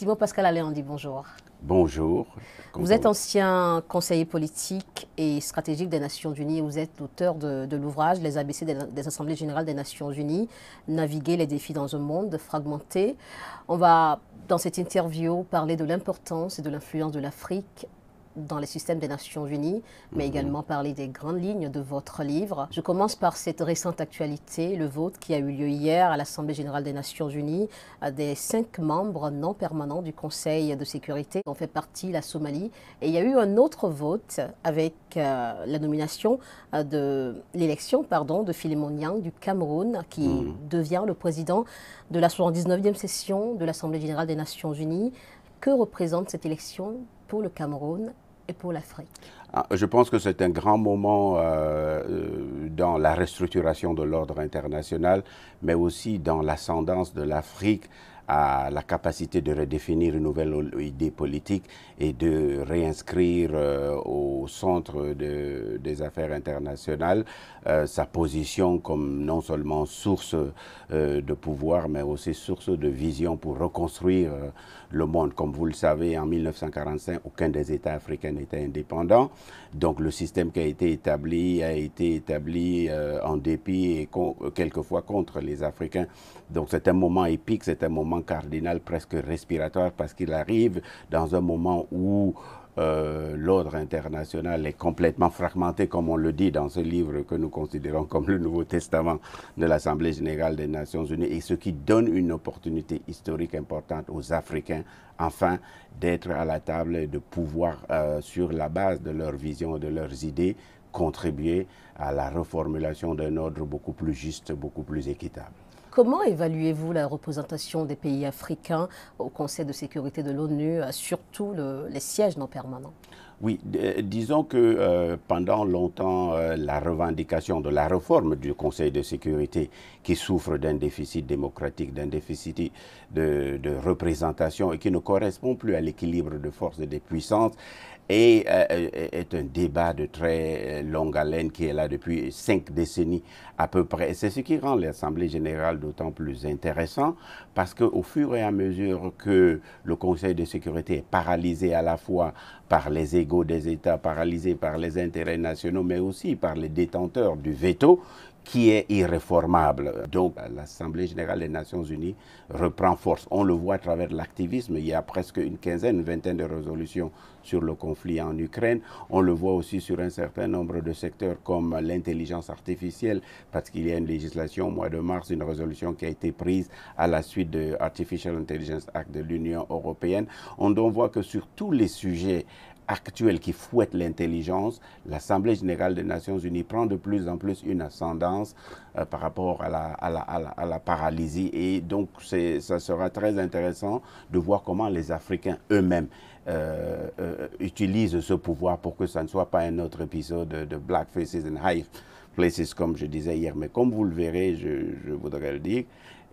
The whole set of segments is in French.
Simon Pascal Aléandi, bonjour. Bonjour. Vous êtes ancien conseiller politique et stratégique des Nations Unies. Vous êtes auteur de l'ouvrage Les ABC des Assemblées Générales des Nations Unies, Naviguer les défis dans un monde fragmenté. On va, dans cette interview, parler de l'importance et de l'influence de l'Afrique dans les systèmes des Nations Unies, mais également parler des grandes lignes de votre livre. Je commence par cette récente actualité, le vote qui a eu lieu hier à l'Assemblée générale des Nations Unies. Des 5 membres non permanents du Conseil de sécurité dont fait partie la Somalie. Et il y a eu un autre vote avec la nomination de l'élection de Philemon Yang du Cameroun, qui devient le président de la 79e session de l'Assemblée générale des Nations Unies. Que représente cette élection pour le Cameroun et pour l'Afrique? Je pense que c'est un grand moment dans la restructuration de l'ordre international, mais aussi dans l'ascendance de l'Afrique à la capacité de redéfinir une nouvelle idée politique et de réinscrire au centre des affaires internationales sa position comme non seulement source de pouvoir, mais aussi source de vision pour reconstruire le monde. Comme vous le savez, en 1945, aucun des États africains n'était indépendant. Donc le système qui a été établi en dépit et quelquefois contre les Africains. Donc c'est un moment épique, c'est un moment cardinal, presque respiratoire, parce qu'il arrive dans un moment où l'ordre international est complètement fragmenté, comme on le dit dans ce livre que nous considérons comme le Nouveau Testament de l'Assemblée générale des Nations Unies, et ce qui donne une opportunité historique importante aux Africains, enfin, d'être à la table et de pouvoir, sur la base de leur vision et de leurs idées, contribuer à la reformulation d'un ordre beaucoup plus juste, beaucoup plus équitable. Comment évaluez-vous la représentation des pays africains au Conseil de sécurité de l'ONU, surtout les sièges non permanents? Oui, disons que pendant longtemps, la revendication de la réforme du Conseil de sécurité, qui souffre d'un déficit démocratique, d'un déficit de représentation et qui ne correspond plus à l'équilibre de forces et des puissances, est un débat de très longue haleine qui est là depuis 5 décennies à peu près. Et c'est ce qui rend l'Assemblée générale d'autant plus intéressant, parce qu'au fur et à mesure que le Conseil de sécurité est paralysé à la fois par les égos des États, paralysé par les intérêts nationaux, mais aussi par les détenteurs du veto, qui est irréformable. Donc l'Assemblée générale des Nations Unies reprend force. On le voit à travers l'activisme. Il y a presque une vingtaine de résolutions sur le conflit en Ukraine. On le voit aussi sur un certain nombre de secteurs comme l'intelligence artificielle, parce qu'il y a une législation au mois de mars, une résolution qui a été prise à la suite de Artificial Intelligence Act de l'Union européenne. On voit que sur tous les sujets actuelle qui fouette l'intelligence, l'Assemblée générale des Nations Unies prend de plus en plus une ascendance par rapport à la paralysie. Et donc, ça sera très intéressant de voir comment les Africains eux-mêmes utilisent ce pouvoir pour que ça ne soit pas un autre épisode de Black Faces and High Places, comme je disais hier. Mais comme vous le verrez, je voudrais le dire,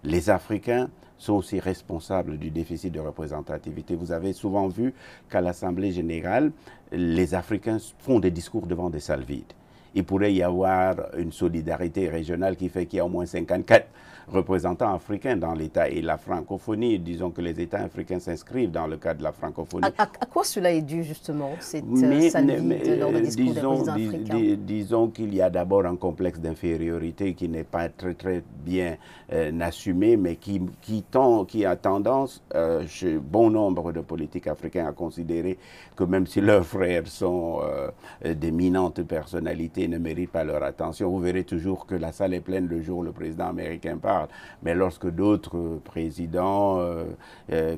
les Africains sont aussi responsables du déficit de représentativité. Vous avez souvent vu qu'à l'Assemblée générale, les Africains font des discours devant des salles vides. Il pourrait y avoir une solidarité régionale qui fait qu'il y a au moins 54 représentants africains dans l'État. Et la francophonie, disons que les États africains s'inscrivent dans le cadre de la francophonie. À quoi cela est dû, justement, cette salle vide lors des discours des présidents africains? Disons qu'il y a d'abord un complexe d'infériorité qui n'est pas très bien assumé, mais qui a tendance, chez bon nombre de politiques africains, à considérer que même si leurs frères sont d'éminentes personnalités, ne méritent pas leur attention. Vous verrez toujours que la salle est pleine le jour où le président américain parle. Mais lorsque d'autres présidents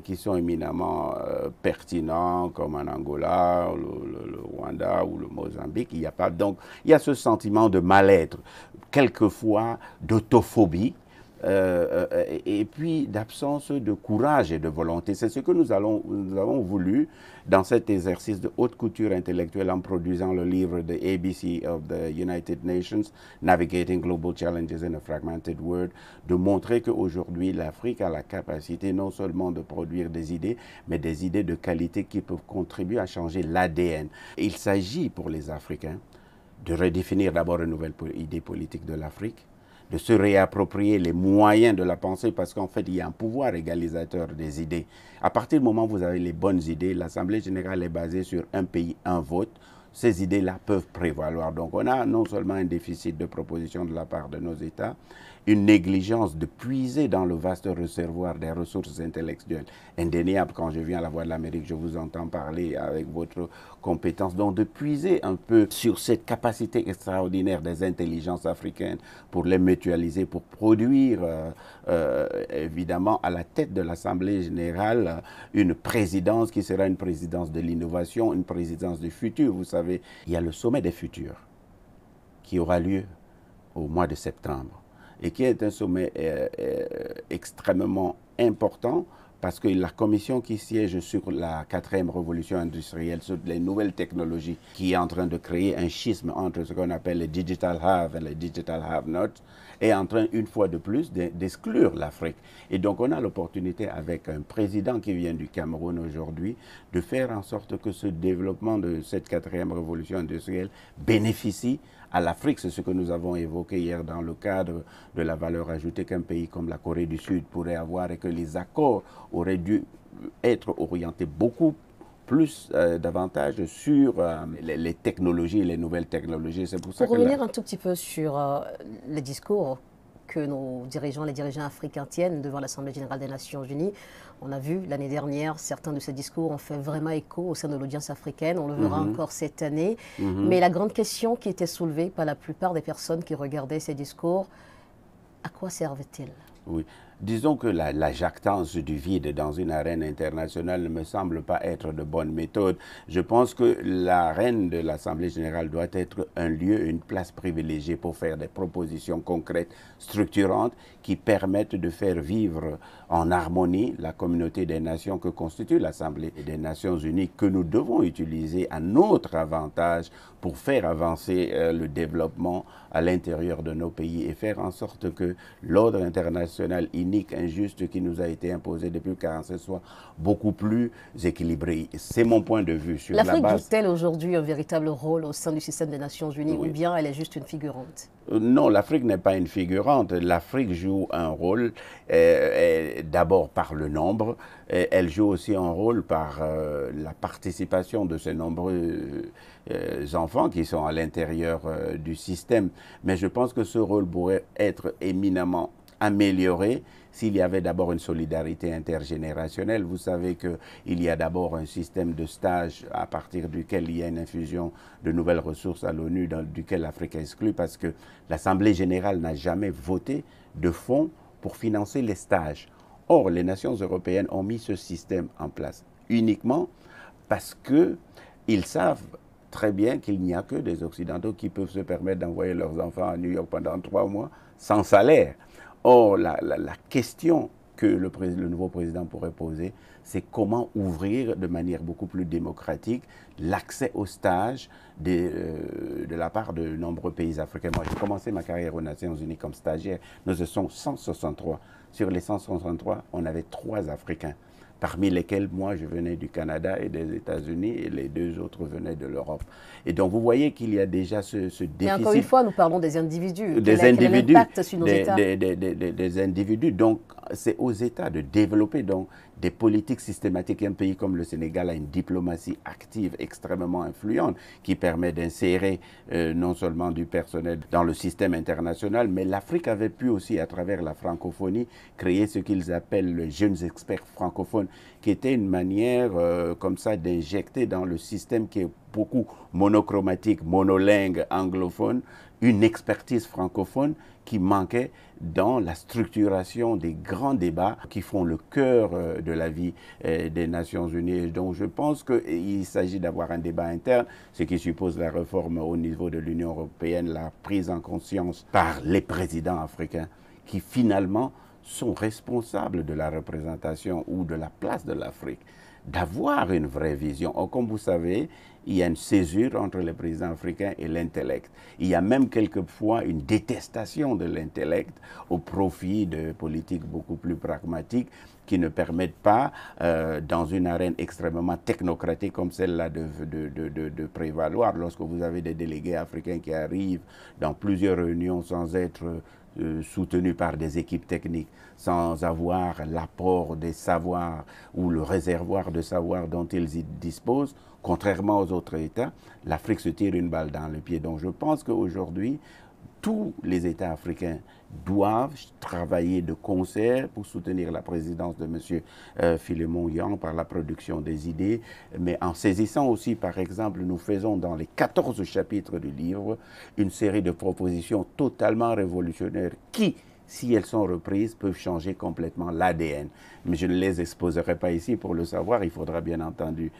qui sont éminemment pertinents, comme en Angola, le Rwanda ou le Mozambique, il n'y a pas. Donc, il y a ce sentiment de mal-être, quelquefois d'autophobie, et puis d'absence de courage et de volonté. C'est ce que nous avons voulu dans cet exercice de haute couture intellectuelle en produisant le livre The ABC of the United Nations, Navigating Global Challenges in a Fragmented World, de montrer qu'aujourd'hui l'Afrique a la capacité non seulement de produire des idées, mais des idées de qualité qui peuvent contribuer à changer l'ADN. Il s'agit pour les Africains de redéfinir d'abord une nouvelle idée politique de l'Afrique, de se réapproprier les moyens de la pensée, parce qu'en fait, il y a un pouvoir égalisateur des idées. À partir du moment où vous avez les bonnes idées, l'Assemblée générale est basée sur un pays, un vote. Ces idées-là peuvent prévaloir. Donc on a non seulement un déficit de propositions de la part de nos États, une négligence de puiser dans le vaste réservoir des ressources intellectuelles indéniables. Quand je viens à la Voix de l'Amérique, je vous entends parler avec votre compétence. Donc de puiser un peu sur cette capacité extraordinaire des intelligences africaines pour les mutualiser, pour produire évidemment à la tête de l'Assemblée générale une présidence qui sera une présidence de l'innovation, une présidence du futur. Vous savez, il y a le sommet des futurs qui aura lieu au mois de septembre et qui est un sommet extrêmement important parce que la commission qui siège sur la 4e révolution industrielle, sur les nouvelles technologies, qui est en train de créer un schisme entre ce qu'on appelle les digital have et les digital have not, est en train, une fois de plus, d'exclure l'Afrique. Et donc, on a l'opportunité, avec un président qui vient du Cameroun aujourd'hui, de faire en sorte que ce développement de cette 4e révolution industrielle bénéficie à l'Afrique. C'est ce que nous avons évoqué hier dans le cadre de la valeur ajoutée qu'un pays comme la Corée du Sud pourrait avoir et que les accords auraient dû être orientés beaucoup plus davantage sur les technologies, les nouvelles technologies. C'est pour ça Pour revenir un tout petit peu sur les discours que nos dirigeants, les dirigeants africains tiennent devant l'Assemblée générale des Nations Unies. On a vu l'année dernière, certains de ces discours ont fait vraiment écho au sein de l'audience africaine. On le verra encore cette année. Mais la grande question qui était soulevée par la plupart des personnes qui regardaient ces discours, à quoi servent-ils? Oui. Disons que la jactance du vide dans une arène internationale ne me semble pas être de bonne méthode. Je pense que l'arène de l'Assemblée générale doit être un lieu, une place privilégiée pour faire des propositions concrètes, structurantes, qui permettent de faire vivre en harmonie la communauté des nations que constitue l'Assemblée des Nations Unies, que nous devons utiliser à notre avantage pour faire avancer le développement à l'intérieur de nos pays et faire en sorte que l'ordre international inique, injuste qui nous a été imposé depuis 1947 soit beaucoup plus équilibré. C'est mon point de vue sur la base. L'Afrique joue-t-elle aujourd'hui un véritable rôle au sein du système des Nations Unies, oui, ou bien elle est juste une figurante? Non, l'Afrique n'est pas une figurante. L'Afrique joue un rôle d'abord par le nombre. Elle joue aussi un rôle par la participation de ces nombreux enfants qui sont à l'intérieur du système. Mais je pense que ce rôle pourrait être éminemment amélioré s'il y avait d'abord une solidarité intergénérationnelle. Vous savez qu'il y a d'abord un système de stage à partir duquel il y a une infusion de nouvelles ressources à l'ONU, duquel l'Afrique est exclue, parce que l'Assemblée générale n'a jamais voté de fonds pour financer les stages. Or, les nations européennes ont mis ce système en place uniquement parce qu'ils savent très bien qu'il n'y a que des Occidentaux qui peuvent se permettre d'envoyer leurs enfants à New York pendant 3 mois sans salaire. Or, la question que le nouveau président pourrait poser, c'est comment ouvrir de manière beaucoup plus démocratique l'accès aux stages de la part de nombreux pays africains. Moi, j'ai commencé ma carrière aux Nations Unies comme stagiaire. Nous étions 163. Sur les 163, on avait 3 Africains, parmi lesquels moi je venais du Canada et des États-Unis et les 2 autres venaient de l'Europe. Et donc vous voyez qu'il y a déjà ce déficit. Mais encore une fois, nous parlons des individus. Des individus, sur nos États. Des individus. Donc c'est aux États de développer donc des politiques systématiques. Un pays comme le Sénégal a une diplomatie active extrêmement influente qui permet d'insérer non seulement du personnel dans le système international, mais l'Afrique avait pu aussi, à travers la francophonie, créer ce qu'ils appellent les jeunes experts francophones, qui était une manière comme ça d'injecter dans le système qui est beaucoup monochromatique, monolingue, anglophone, une expertise francophone qui manquait dans la structuration des grands débats qui font le cœur de la vie des Nations Unies. Donc je pense qu'il s'agit d'avoir un débat interne, ce qui suppose la réforme au niveau de l'Union européenne, la prise en conscience par les présidents africains qui finalement sont responsables de la représentation ou de la place de l'Afrique, d'avoir une vraie vision. Or, comme vous savez, il y a une césure entre les présidents africains et l'intellect. Il y a même quelquefois une détestation de l'intellect au profit de politiques beaucoup plus pragmatiques qui ne permettent pas, dans une arène extrêmement technocratique comme celle-là, de prévaloir. Lorsque vous avez des délégués africains qui arrivent dans plusieurs réunions sans être soutenus par des équipes techniques, sans avoir l'apport des savoirs ou le réservoir de savoir dont ils y disposent, contrairement aux autres États, l'Afrique se tire une balle dans le pied. Donc je pense qu'aujourd'hui, tous les États africains doivent travailler de concert pour soutenir la présidence de M. Philémon Yang par la production des idées, mais en saisissant aussi, par exemple, nous faisons dans les 14 chapitres du livre une série de propositions totalement révolutionnaires qui, si elles sont reprises, peuvent changer complètement l'ADN. Mais je ne les exposerai pas ici pour le savoir, il faudra bien entendu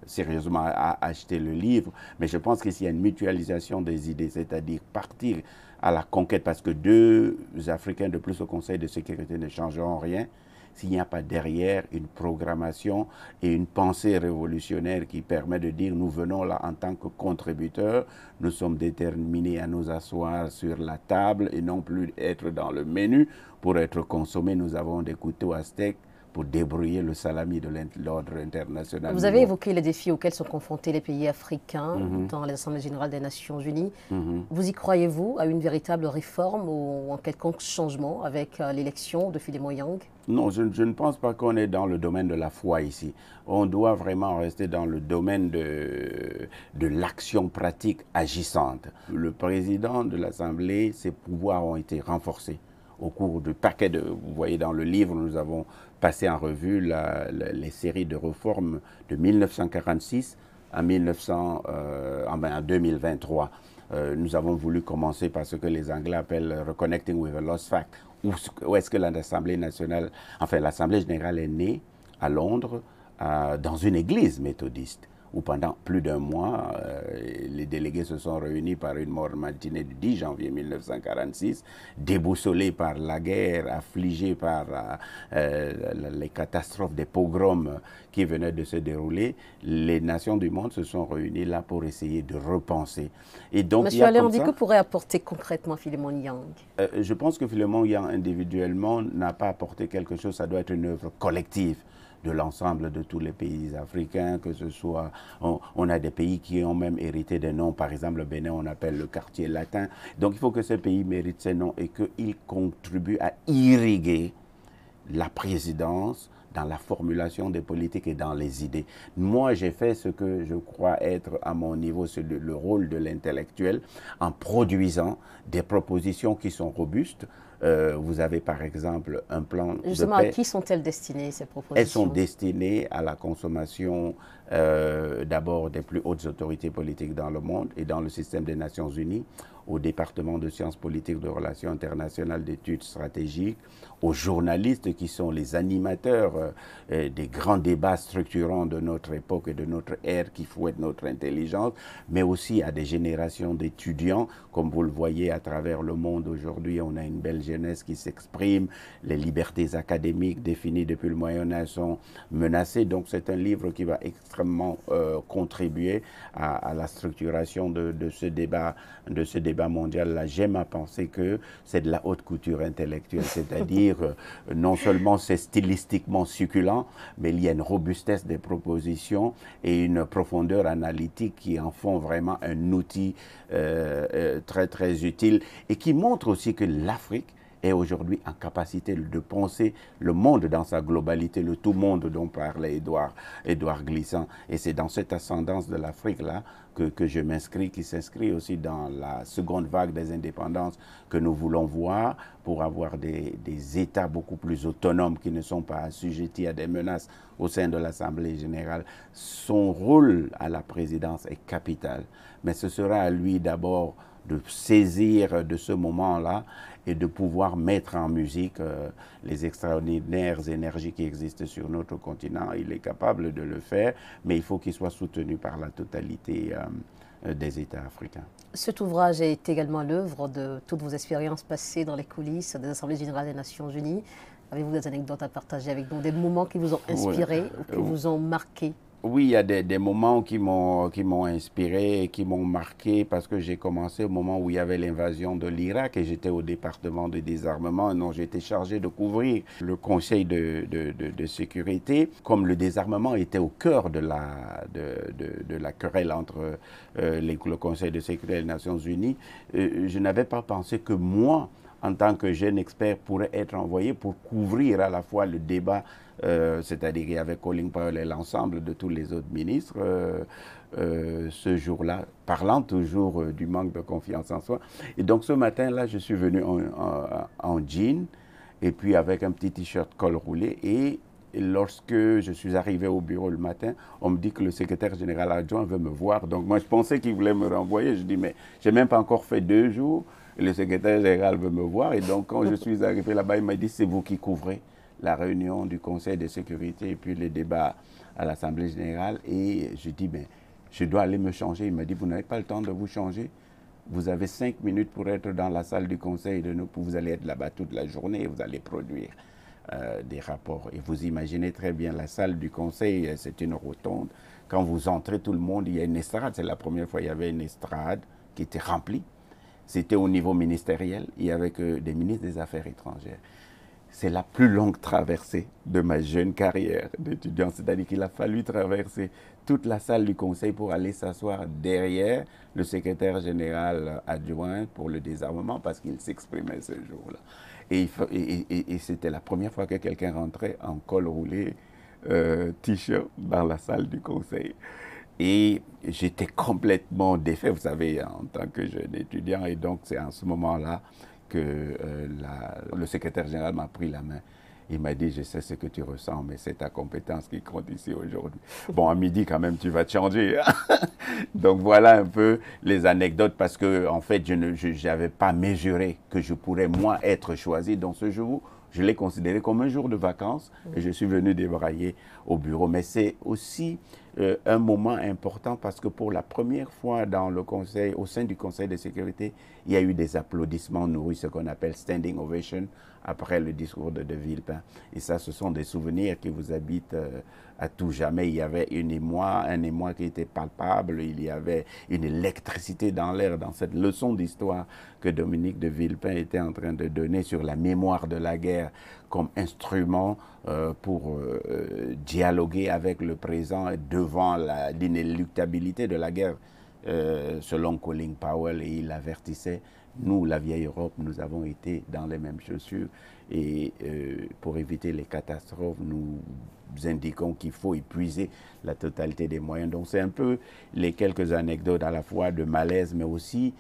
sérieusement à acheter le livre, mais je pense qu'il y a une mutualisation des idées, c'est-à-dire partir à la conquête, parce que 2 Africains de plus au Conseil de sécurité ne changeront rien s'il n'y a pas derrière une programmation et une pensée révolutionnaire qui permet de dire nous venons là en tant que contributeurs, nous sommes déterminés à nous asseoir sur la table et non plus être dans le menu pour être consommés. Nous avons des couteaux à steak pour débrouiller le salami de l'ordre international. Vous avez évoqué les défis auxquels sont confrontés les pays africains dans les Assemblées générales des Nations Unies. Vous y croyez-vous à une véritable réforme ou un quelconque changement avec l'élection de Philémon Yang? Non, je ne pense pas qu'on est dans le domaine de la foi ici. On doit vraiment rester dans le domaine de l'action pratique agissante. Le président de l'Assemblée, ses pouvoirs ont été renforcés au cours du paquet de... Vous voyez dans le livre, nous avons passé en revue les séries de réformes de 1946 à 2023. Nous avons voulu commencer par ce que les Anglais appellent « Reconnecting with a Lost Fact », où est-ce que l'Assemblée nationale, enfin l'Assemblée générale est née à Londres dans une église méthodiste, où pendant plus d'un mois, les délégués se sont réunis par une mort matinée du 10 janvier 1946, déboussolés par la guerre, affligés par les catastrophes des pogroms qui venaient de se dérouler. Les nations du monde se sont réunies là pour essayer de repenser. Et donc, Monsieur Alain, que pourrait apporter concrètement Philémon Yang? Je pense que Philémon Yang, individuellement, n'a pas apporté quelque chose. Ça doit être une œuvre collective de l'ensemble de tous les pays africains, que ce soit, on a des pays qui ont même hérité des noms, par exemple le Bénin, on appelle le quartier latin. Donc il faut que ces pays méritent ces noms et qu'ils contribuent à irriguer la présidence dans la formulation des politiques et dans les idées. Moi, j'ai fait ce que je crois être à mon niveau, c'est le rôle de l'intellectuel, en produisant des propositions qui sont robustes. Vous avez par exemple un plan de paix. Justement, à qui sont-elles destinées, ces propositions? Elles sont destinées à la consommation d'abord des plus hautes autorités politiques dans le monde et dans le système des Nations Unies, au département de sciences politiques, de relations internationales, d'études stratégiques, aux journalistes qui sont les animateurs des grands débats structurants de notre époque et de notre ère qui fouettent notre intelligence, mais aussi à des générations d'étudiants. Comme vous le voyez à travers le monde aujourd'hui, on a une belle jeunesse qui s'exprime, les libertés académiques définies depuis le Moyen-Âge sont menacées. Donc c'est un livre qui va extrêmement contribuer à la structuration de ce débat mondial-là. J'aime à penser que c'est de la haute couture intellectuelle, c'est-à-dire non seulement c'est stylistiquement succulent, mais il y a une robustesse des propositions et une profondeur analytique qui en font vraiment un outil très très utile et qui montre aussi que l'Afrique est aujourd'hui en capacité de penser le monde dans sa globalité, le tout-monde dont parlait Édouard Glissant. Et c'est dans cette ascendance de l'Afrique-là que je m'inscris, qui s'inscrit aussi dans la seconde vague des indépendances que nous voulons voir pour avoir des États beaucoup plus autonomes qui ne sont pas assujettis à des menaces au sein de l'Assemblée générale. Son rôle à la présidence est capital, mais ce sera à lui d'abord de saisir de ce moment-là et de pouvoir mettre en musique les extraordinaires énergies qui existent sur notre continent. Il est capable de le faire, mais il faut qu'il soit soutenu par la totalité des États africains. Cet ouvrage est également l'œuvre de toutes vos expériences passées dans les coulisses des Assemblées générales des Nations Unies. Avez-vous des anecdotes à partager avec nous, des moments qui vous ont inspiré ou qui vous ont marqué? Oui, il y a des moments qui m'ont inspiré et qui m'ont marqué parce que j'ai commencé au moment où il y avait l'invasion de l'Irak et j'étais au département de désarmement. Non, j'étais chargé de couvrir le Conseil de sécurité. Comme le désarmement était au cœur de la querelle entre le Conseil de sécurité des Nations Unies, je n'avais pas pensé que moi, en tant que jeune expert, pourrait être envoyé pour couvrir à la fois le débat, c'est-à-dire qu'il y avait Colin Powell et l'ensemble de tous les autres ministres ce jour-là, parlant toujours du manque de confiance en soi. Et donc ce matin-là, je suis venu en jean et puis avec un petit t-shirt col roulé et lorsque je suis arrivé au bureau le matin, on me dit que le secrétaire général adjoint veut me voir. Donc moi, je pensais qu'il voulait me renvoyer. Je dis, mais je n'ai même pas encore fait 2 jours. Le secrétaire général veut me voir. Et donc, quand je suis arrivé là-bas, il m'a dit, c'est vous qui couvrez la réunion du Conseil de sécurité et puis les débats à l'Assemblée générale. Et je dis, mais je dois aller me changer. Il m'a dit, vous n'avez pas le temps de vous changer. Vous avez 5 minutes pour être dans la salle du Conseil. Vous allez être là-bas toute la journée et vous allez produire des rapports. Et vous imaginez très bien la salle du Conseil, c'est une rotonde. Quand vous entrez, tout le monde, il y a une estrade. C'est la première fois qu'il y avait une estrade qui était remplie. C'était au niveau ministériel, il y avait que des ministres des Affaires étrangères. C'est la plus longue traversée de ma jeune carrière d'étudiant, c'est-à-dire qu'il a fallu traverser toute la salle du Conseil pour aller s'asseoir derrière le secrétaire général adjoint pour le désarmement parce qu'il s'exprimait ce jour-là. Et c'était la première fois que quelqu'un rentrait en col roulé, t-shirt dans la salle du Conseil. Et j'étais complètement défait, vous savez, en tant que jeune étudiant. Et donc, c'est en ce moment-là que le secrétaire général m'a pris la main. Il m'a dit, je sais ce que tu ressens, mais c'est ta compétence qui compte ici aujourd'hui. Bon, à midi, quand même, tu vas te changer. Donc, voilà un peu les anecdotes, parce que, en fait, je n'avais pas mesuré que je pourrais, moi, être choisi dans ce jour. Je l'ai considéré comme un jour de vacances et je suis venu débrailler au bureau. Mais c'est aussi un moment important parce que pour la première fois dans le Conseil, au sein du Conseil de sécurité, il y a eu des applaudissements nourris, ce qu'on appelle standing ovation, après le discours de Villepin. Et ça, ce sont des souvenirs qui vous habitent à tout jamais. Il y avait un émoi qui était palpable, il y avait une électricité dans l'air, dans cette leçon d'histoire que Dominique de Villepin était en train de donner sur la mémoire de la guerre comme instrument pour dialoguer avec le présent devant l'inéluctabilité de la guerre, selon Colin Powell, et il avertissait, nous, la vieille Europe, nous avons été dans les mêmes chaussures et pour éviter les catastrophes, nous indiquons qu'il faut épuiser la totalité des moyens. Donc c'est un peu les quelques anecdotes à la fois de malaise, mais aussi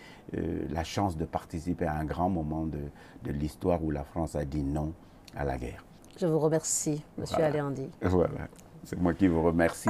la chance de participer à un grand moment de l'histoire où la France a dit non à la guerre. Je vous remercie, Monsieur Aléandi. Voilà, c'est moi qui vous remercie.